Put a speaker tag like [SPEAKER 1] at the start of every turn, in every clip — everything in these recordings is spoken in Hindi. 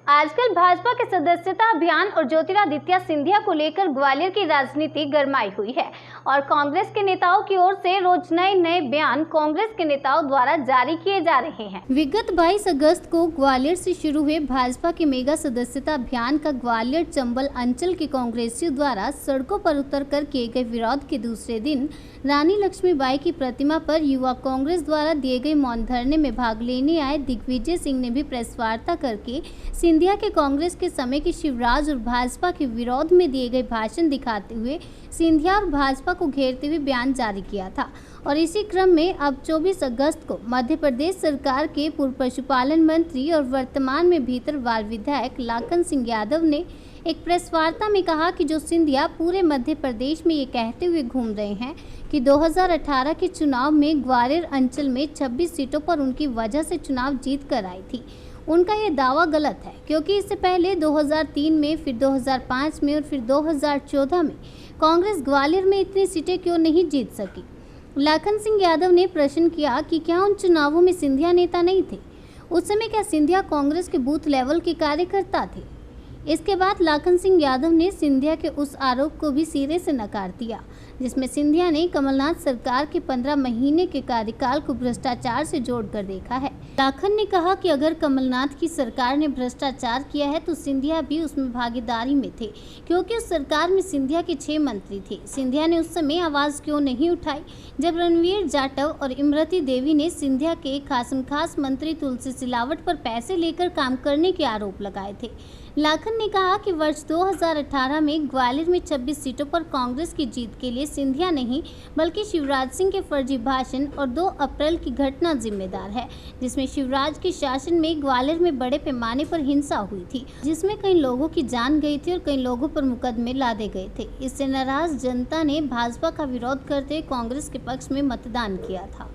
[SPEAKER 1] आजकल भाजपा के सदस्यता अभियान और ज्योतिरादित्य सिंधिया को लेकर ग्वालियर की राजनीति गरमाई हुई है और कांग्रेस के नेताओं की ओर से रोज नए नए बयान कांग्रेस के नेताओं द्वारा जारी किए जा रहे हैं। विगत 22 अगस्त को ग्वालियर से शुरू हुए भाजपा के मेगा सदस्यता अभियान का ग्वालियर चंबल अंचल के कांग्रेसियों द्वारा सड़कों पर उतरकर किए गए विरोध के दूसरे दिन रानी लक्ष्मीबाई की प्रतिमा पर युवा कांग्रेस द्वारा दिए गए मौन धरने में भाग लेने आए दिग्विजय सिंह ने भी प्रेस वार्ता करके सिंधिया के कांग्रेस के समय के शिवराज और भाजपा के विरोध में दिए गए भाषण दिखाते हुए सिंधिया और भाजपा को घेरते हुए बयान जारी किया था। और इसी क्रम में अब 24 अगस्त को मध्य प्रदेश सरकार के पूर्व पशुपालन मंत्री और वर्तमान में भीतरवाल विधायक लाखन सिंह यादव ने एक प्रेस वार्ता में कहा कि जो सिंधिया पूरे मध्य प्रदेश में ये कहते हुए घूम रहे हैं कि 2018 के चुनाव में ग्वालियर अंचल में 26 सीटों पर उनकी वजह से चुनाव जीत कर आई थी, उनका ये दावा गलत है, क्योंकि इससे पहले 2003 में, फिर 2005 में और फिर 2014 में कांग्रेस ग्वालियर में इतनी सीटें क्यों नहीं जीत सकी। लाखन सिंह यादव ने प्रश्न किया कि क्या उन चुनावों में सिंधिया नेता नहीं थे? उस समय क्या सिंधिया कांग्रेस के बूथ लेवल के कार्यकर्ता थे? इसके बाद लाखन सिंह यादव ने सिंधिया के उस आरोप को भी सिरे से नकार दिया जिसमें सिंधिया ने कमलनाथ सरकार के 15 महीने के कार्यकाल को भ्रष्टाचार से जोड़कर देखा है। लाखन ने कहा कि अगर कमलनाथ की सरकार ने भ्रष्टाचार किया है तो सिंधिया भी उसमें भागीदारी में थे, क्योंकि उस सरकार में सिंधिया के 6 मंत्री थे। सिंधिया ने उस समय आवाज़ क्यों नहीं उठाई जब रणवीर जाटव और इमरती देवी ने सिंधिया के खास मंत्री तुलसी सिलावट पर पैसे लेकर काम करने के आरोप लगाए थे। लाखन ने कहा कि वर्ष 2018 में ग्वालियर में 26 सीटों पर कांग्रेस की जीत के लिए सिंधिया नहीं बल्कि शिवराज सिंह के फर्जी भाषण और 2 अप्रैल की घटना जिम्मेदार है, जिसमें शिवराज के शासन में ग्वालियर में बड़े पैमाने पर हिंसा हुई थी, जिसमें कई लोगों की जान गई थी और कई लोगों पर मुकदमे लादे गए थे। इससे नाराज जनता ने भाजपा का विरोध करते कांग्रेस के पक्ष में मतदान किया था।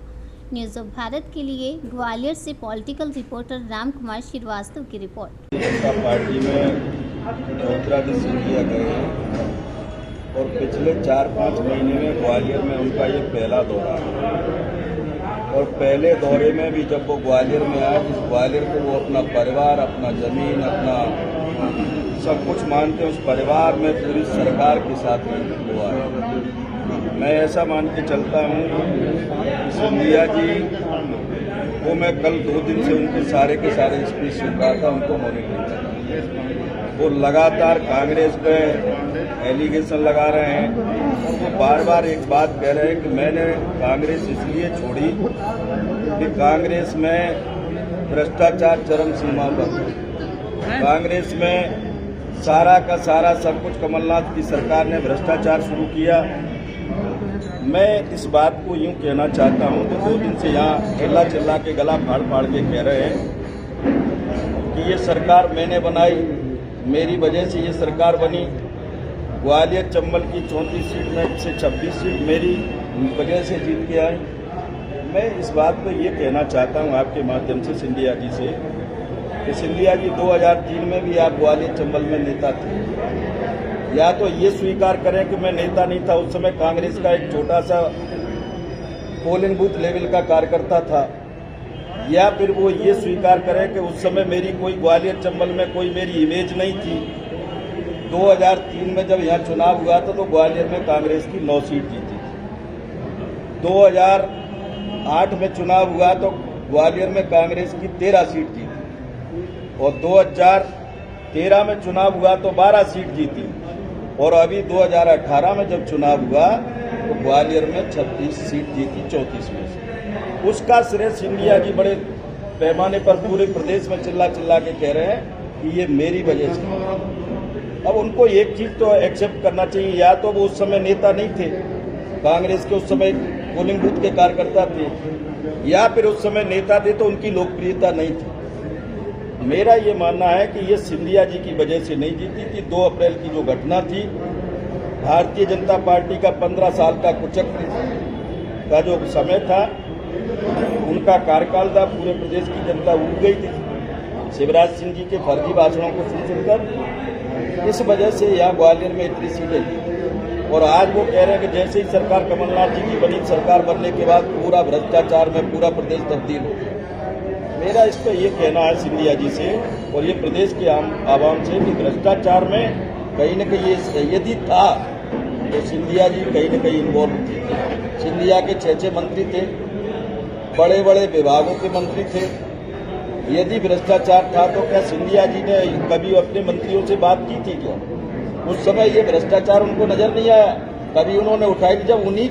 [SPEAKER 1] न्यूज़ ऑफ भारत के लिए ग्वालियर से पॉलिटिकल रिपोर्टर राम कुमार श्रीवास्तव की रिपोर्ट।
[SPEAKER 2] जनता पार्टी में ज्योतिरादित्य सिंधिया गए और पिछले 4-5 महीने में ग्वालियर में उनका ये पहला दौरा है और पहले दौरे में भी जब वो ग्वालियर में आए, जिस ग्वालियर को वो अपना परिवार, अपना जमीन, अपना सब कुछ मानते हैं, उस परिवार में पूरी सरकार के साथ हुआ है। मैं ऐसा मान के चलता हूँ कि सिंधिया जी को मैं कल 2 दिन से उनके सारे के सारे स्पीच सुन रहा था, उनको मॉनिटरिंग कर रहा था। वो लगातार कांग्रेस पे एलिगेशन लगा रहे हैं और वो बार बार एक बात कह रहे हैं कि मैंने कांग्रेस इसलिए छोड़ी कि कांग्रेस में भ्रष्टाचार चरम सीमा पर, कांग्रेस में सारा का सारा सब कुछ कमलनाथ की सरकार ने भ्रष्टाचार शुरू किया। मैं इस बात को यूं कहना चाहता हूं कि 2 दिन से यहाँ चिल्ला चिल्ला के गला फाड़ फाड़ के कह रहे हैं कि ये सरकार मैंने बनाई, मेरी वजह से ये सरकार बनी। ग्वालियर चंबल की 34 सीट में से 26 सीट मेरी वजह से जीत के आई। मैं इस बात को ये कहना चाहता हूँ आपके माध्यम से सिंधिया जी से कि सिंधिया जी 2003 में भी आप ग्वालियर चंबल में नेता थे। या तो ये स्वीकार करें कि मैं नेता नहीं था, उस समय कांग्रेस का एक छोटा सा पोलिंग बूथ लेवल का कार्यकर्ता था, या फिर वो ये स्वीकार करें कि उस समय मेरी कोई ग्वालियर चंबल में कोई मेरी इमेज नहीं थी। 2003 में जब यहाँ चुनाव हुआ था तो ग्वालियर में कांग्रेस की 9 सीट जीती थी। 2008 में चुनाव हुआ तो ग्वालियर में कांग्रेस की 13 सीट जीती और 2013 में चुनाव हुआ तो 12 सीट जीती और अभी 2018 में जब चुनाव हुआ तो ग्वालियर में 36 सीट जीती 34 में से। उसका श्रेय सिंधिया जी बड़े पैमाने पर पूरे प्रदेश में चिल्ला चिल्ला के कह रहे हैं कि ये मेरी वजह से। अब उनको एक चीज तो एक्सेप्ट करना चाहिए, या तो वो उस समय नेता नहीं थे, कांग्रेस के उस समय पोलिंग बूथ के कार्यकर्ता थे, या फिर उस समय नेता थे तो उनकी लोकप्रियता नहीं थी। मेरा ये मानना है कि ये सिंधिया जी की वजह से नहीं जीती थी। 2 अप्रैल की जो घटना थी, भारतीय जनता पार्टी का 15 साल का कुचक्र का जो समय था, उनका कार्यकाल था, पूरे प्रदेश की जनता उब गई थी शिवराज सिंह जी के फर्जी भाषणों को सुनकर। इस वजह से यहाँ ग्वालियर में इतनी सीटें थी और आज वो कह रहे हैं कि जैसे ही सरकार कमलनाथ जी की बनी, सरकार बनने के बाद पूरा भ्रष्टाचार में पूरा प्रदेश तब्दील हो गया। मेरा इस पर ये कहना है सिंधिया जी से और ये प्रदेश के आवाम से कि भ्रष्टाचार में कहीं न कहीं यदि था तो सिंधिया जी कहीं न कहीं इन्वॉल्व थे। सिंधिया के 6 मंत्री थे, बड़े बड़े विभागों के मंत्री थे। यदि भ्रष्टाचार था तो क्या सिंधिया जी ने कभी अपने मंत्रियों से बात की थी क्या? उस समय ये भ्रष्टाचार उनको नजर नहीं आया, कभी उन्होंने उठाई नहीं। जब उन्हीं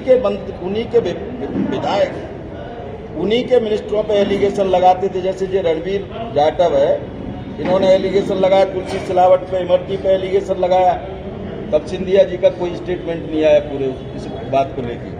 [SPEAKER 2] के विधायक उन्हीं के मिनिस्टरों पे एलिगेशन लगाते थे, जैसे जो रणवीर जाटव है, इन्होंने एलिगेशन लगाया, तुलसी सिलावट पे, इमरती पे एलिगेशन लगाया, तब सिंधिया जी का कोई स्टेटमेंट नहीं आया पूरे इस बात को लेकर।